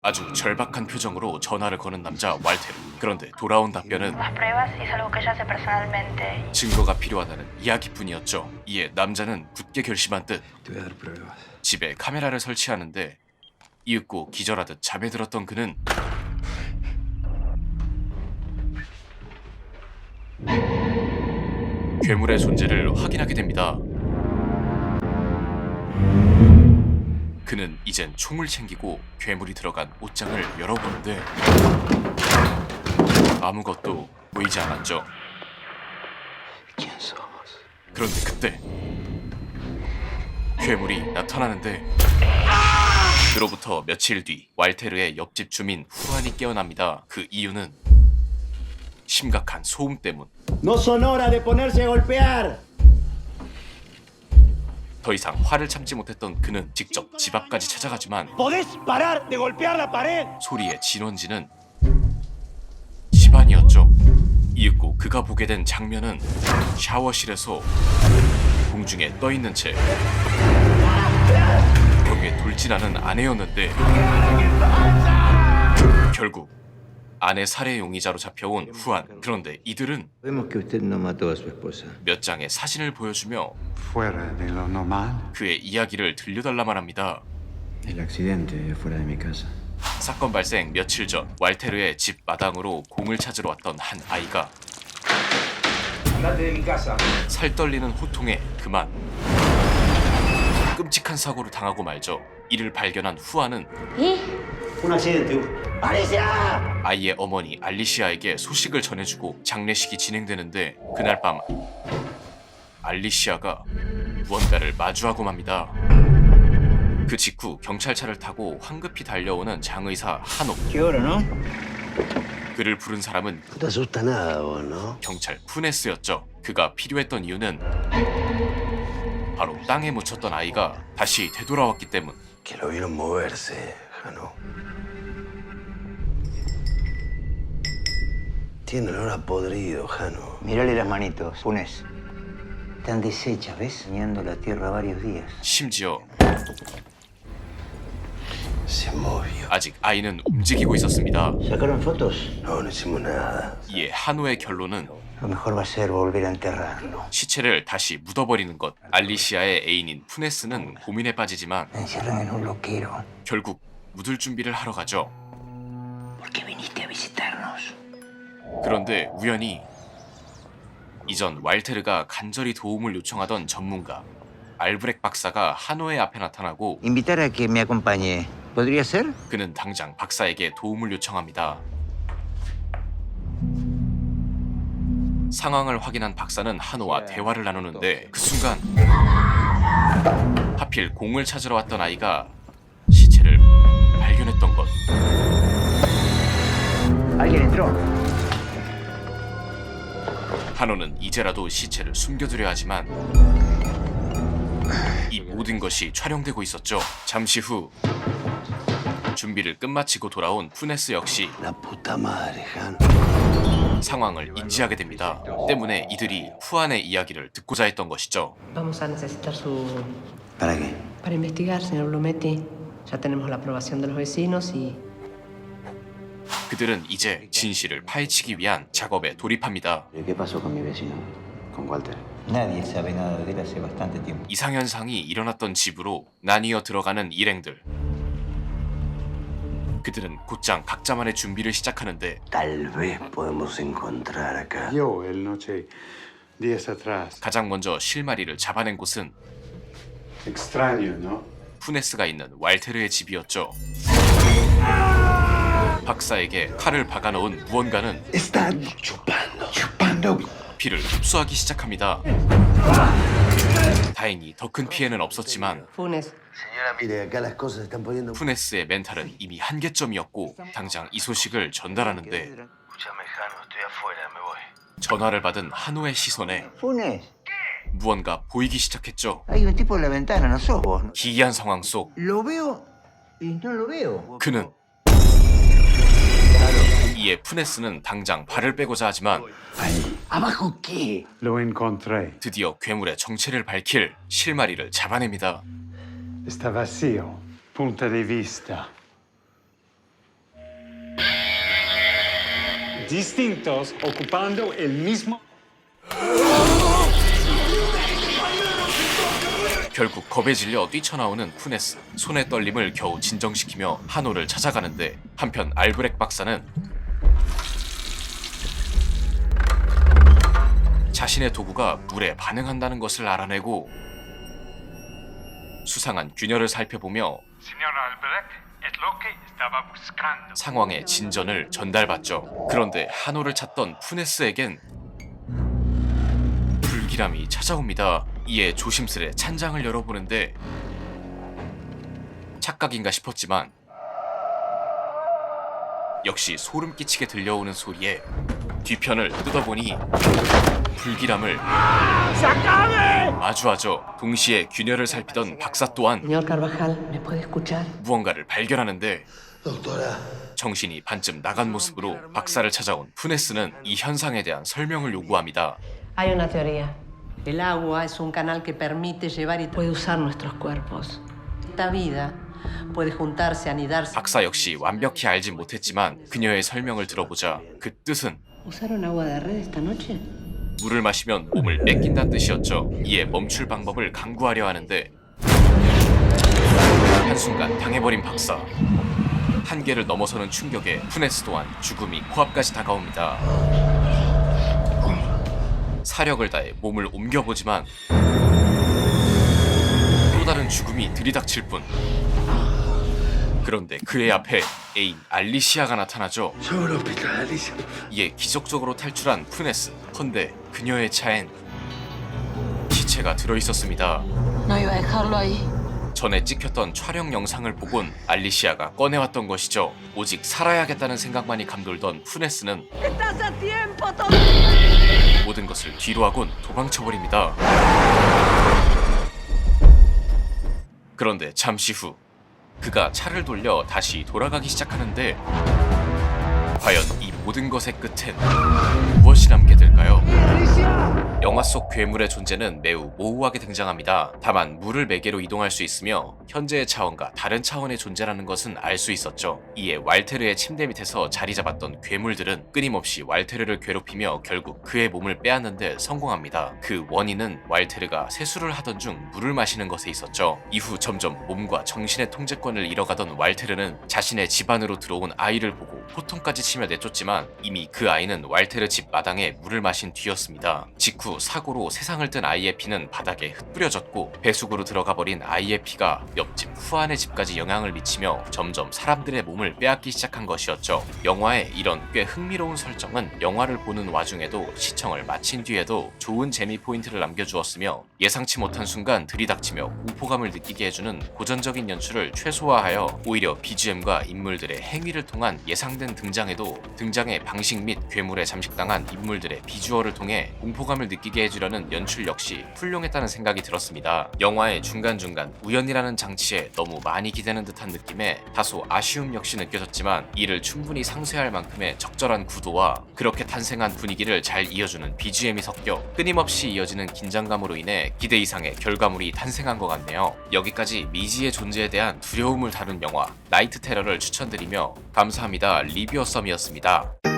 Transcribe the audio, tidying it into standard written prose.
아주 절박한 표정으로 전화를 거는 남자 왈테르. 그런데 돌아온 답변은 Las pruebas es algo que ella hace personalmente. 증거가 필요하다는 이야기뿐이었죠. 이에 남자는 굳게 결심한 듯 Te voy a dar pruebas. 집에 카메라를 설치하는데 이윽고 기절하듯 잠에 들었던 그는 괴물의 존재를 확인하게 됩니다. 그는 이젠 총을 챙기고 괴물이 들어간 옷장을 열어보는데 아무것도 보이지 않았죠. ¿Quién sos? 그런데 그때 괴물이 나타나는데 그로부터 며칠 뒤 왈테르의 옆집 주민 후안이 깨어납니다. 그 이유는 심각한 소음 때문. No son hora de ponerse a golpear. 더 이상 화를 참지 못했던 그는 직접 집 앞까지 찾아가지만 ¿Podés parar de golpear la pared? 소리의 진원지는 집안이었죠. 이윽고 그가 보게 된 장면은 샤워실에서 공중에 떠있는 채 벽에 돌진하는 아내였는데 결국 아내 살해 용의자로 잡혀온 후안. 그런데 이들은 Vemos que usted no mató a su esposa. 몇 장의 사진을 보여주며 Fuera de lo normal. 그의 이야기를 들려달라만 합니다. El accidente fuera de mi casa. 사건 발생 며칠 전 왈테르의 집 마당으로 공을 찾으러 왔던 한 아이가 살떨리는 호통에 그만 끔찍한 사고를 당하고 말죠. 이를 발견한 후안은 Un accidente. ¡Alicia! 아이의 어머니 알리시아에게 소식을 전해주고 장례식이 진행되는데 그날 밤 알리시아가 무언가를 마주하고 맙니다. 그 직후 경찰차를 타고 황급히 달려오는 장의사 한옥. ¿Qué hora, no? 그를 부른 사람은 No te asusta nada vos, ¿no? 경찰 푸네스였죠. 그가 필요했던 이유는 바로 땅에 묻혔던 아이가 다시 되돌아왔기 때문. Que lo vieron moverse, Jano. Tiene olor a podrido, Jano. Mírale las manitos, Funes. Están deshechas, ¿ves? Dañando la tierra varios días. 심지어 Se movió. 아직 아이는 움직이고 있었습니다. ¿Sacaron fotos? No, no hicimos nada. 이에 한우의 결론은 Lo mejor va a ser volver a enterrarlo. 시체를 다시 묻어버리는 것. 알리시아의 애인인 푸네스는 고민에 빠지지만 Me encierran en un loquero. 결국 묻을 준비를 하러 가죠. ¿Por qué viniste a visitarnos? 그런데 우연히 이전 왈테르가 간절히 도움을 요청하던 전문가 알브렉 박사가 한우의 앞에 나타나고 Invitar a que me acompañe. ¿Podría ser? 그는 당장 박사에게 도움을 요청합니다. 상황을 확인한 박사는 한우와 대화를 나누는데 그 순간 하필 공을 찾으러 왔던 아이가 시체를 발견했던 것. Alguien entró. 한우는 이제라도 시체를 숨겨두려 하지만 이 모든 것이 촬영되고 있었죠. 잠시 후 준비를 끝마치고 돌아온 푸네스 역시 La puta madre, Jano. 상황을 인지하게 됩니다. 때문에 이들이 후안의 이야기를 듣고자 했던 것이죠. Vamos a necesitar su... ¿Para qué? Para investigar, señor Blumetti. Ya tenemos la aprobación de los vecinos y... 그들은 이제 진실을 파헤치기 위한 작업에 돌입합니다. ¿Y qué pasó con mi vecino? Con Walter. Nadie sabe nada de él hace bastante tiempo. 이상현상이 일어났던 집으로 나뉘어 들어가는 일행들. 그들은 곧장 각자만의 준비를 시작하는데 Tal vez podemos encontrar acá. Yo, el noche, días atrás. 가장 먼저 실마리를 잡아낸 곳은 Extraño, ¿no? 푸네스가 있는 왈테르의 집이었죠. 박사에게 칼을 박아넣은 무언가는 Están chupando. 피를 흡수하기 시작합니다. 다행히 더 큰 피해는 없었지만 Funes, Señora, mire, acá las cosas se están poniendo... 푸네스의 멘탈은 이미 한계점이었고 당장 이 소식을 전달하는데 Escúchame, Jano, estoy afuera, me voy. 전화를 받은 한우의 시선에 Funes, 무언가 보이기 시작했죠. hay un tipo en la ventana, no sos vos. 기이한 상황 속 Lo veo y no lo veo. 그는 이에 푸네스는 당장 발을 빼고자 하지만 ¿Abajo qué? Lo encontré. 드디어 괴물의 정체를 밝힐 실마리를 잡아냅니다. Está vacío. Punta de vista. distintos ocupando el mismo... 결국 겁에 질려 뛰쳐나오는 푸네스. 손의 떨림을 겨우 진정시키며 한호를 찾아가는데 한편 알브렉 박사는 자신의 도구가 물에 반응한다는 것을 알아내고 수상한 균열을 살펴보며 상황의 진전을 전달받죠. 그런데 한호를 찾던 푸네스에겐 불길함이 찾아옵니다. 이에 조심스레 찬장을 열어보는데 착각인가 싶었지만 역시 소름 끼치게 들려오는 소리에 뒤편을 뜯어보니 불길함을 마주하죠. 동시에 균열을 살피던 박사 또한 Señor Carvajal, ¿me puede escuchar? 무언가를 발견하는데 Doctora, 정신이 반쯤 나간 모습으로 박사를 찾아온 푸네스는 이 현상에 대한 설명을 요구합니다. Hay una teoría. El agua es un canal que permite llevar y puede usar nuestros cuerpos. Esta vida puede juntarse, anidarse. 박사 역시 완벽히 알진 못했지만 그녀의 설명을 들어보자 그 뜻은 ¿Usaron agua de red esta noche? 물을 마시면 몸을 뺏긴다는 뜻이었죠. 이에 멈출 방법을 강구하려 하는데 한순간 당해버린 박사. 한계를 넘어서는 충격에 푸네스 또한 죽음이 코앞까지 다가옵니다. 사력을 다해 몸을 옮겨보지만 또 다른 죽음이 들이닥칠 뿐. 그런데 그의 앞에 애인 알리시아가 나타나죠. lleva al hospital, Alicia. 이에 기적적으로 탈출한 푸네스. 헌데 그녀의 차엔 시체가 들어있었습니다. No iba a dejarlo ahí. 전에 찍혔던 촬영 영상을 보곤 알리시아가 꺼내왔던 것이죠. 오직 살아야겠다는 생각만이 감돌던 푸네스는 모든 것을 뒤로하곤 도망쳐버립니다. 그런데 잠시 후 그가 차를 돌려 다시 돌아가기 시작하는데 과연 이 모든 것의 끝엔 무엇이 남게 될까요? 영화 속 괴물의 존재는 매우 모호하게 등장합니다. 다만 물을 매개로 이동할 수 있으며 현재의 차원과 다른 차원의 존재라는 것은 알 수 있었죠. 이에 왈테르의 침대 밑에서 자리 잡았던 괴물들은 끊임없이 왈테르를 괴롭히며 결국 그의 몸을 빼앗는데 성공합니다. 그 원인은 왈테르가 세수를 하던 중 물을 마시는 것에 있었죠. 이후 점점 몸과 정신의 통제권을 잃어가던 왈테르는 자신의 집안으로 들어온 아이를 보고 호통까지 치며 내쫓지만 이미 그 아이는 왈테르 집 마당에 물을 마신 뒤였습니다. 직후 사고로 세상을 뜬 아이의 피는 바닥에 흩뿌려졌고 배수구로 들어가 버린 아이의 피가 옆집 후안의 집까지 영향을 미치며 점점 사람들의 몸을 빼앗기 시작한 것이었죠. 영화의 이런 꽤 흥미로운 설정은 영화를 보는 와중에도 시청을 마친 뒤에도 좋은 재미 포인트를 남겨주었으며 예상치 못한 순간 들이닥치며 공포감을 느끼게 해주는 고전적인 연출을 최소화하여 오히려 BGM과 인물들의 행위를 통한 예상된 등장에도 등장의 방식 및 괴물에 잠식당한 인물들의 비주얼을 통해 공포감을 느끼게 해주려는 연출 역시 훌륭했다는 생각이 들었습니다. 영화의 중간중간 우연이라는 장치에 너무 많이 기대는 듯한 느낌에 다소 아쉬움 역시 느껴졌지만 이를 충분히 상쇄할 만큼의 적절한 구도와 그렇게 탄생한 분위기를 잘 이어주는 BGM이 섞여 끊임없이 이어지는 긴장감으로 인해 기대 이상의 결과물이 탄생한 것 같네요. 여기까지 미지의 존재에 대한 두려움을 다룬 영화 나이트 테러를 추천드리며 감사합니다. 리뷰어썸이었습니다.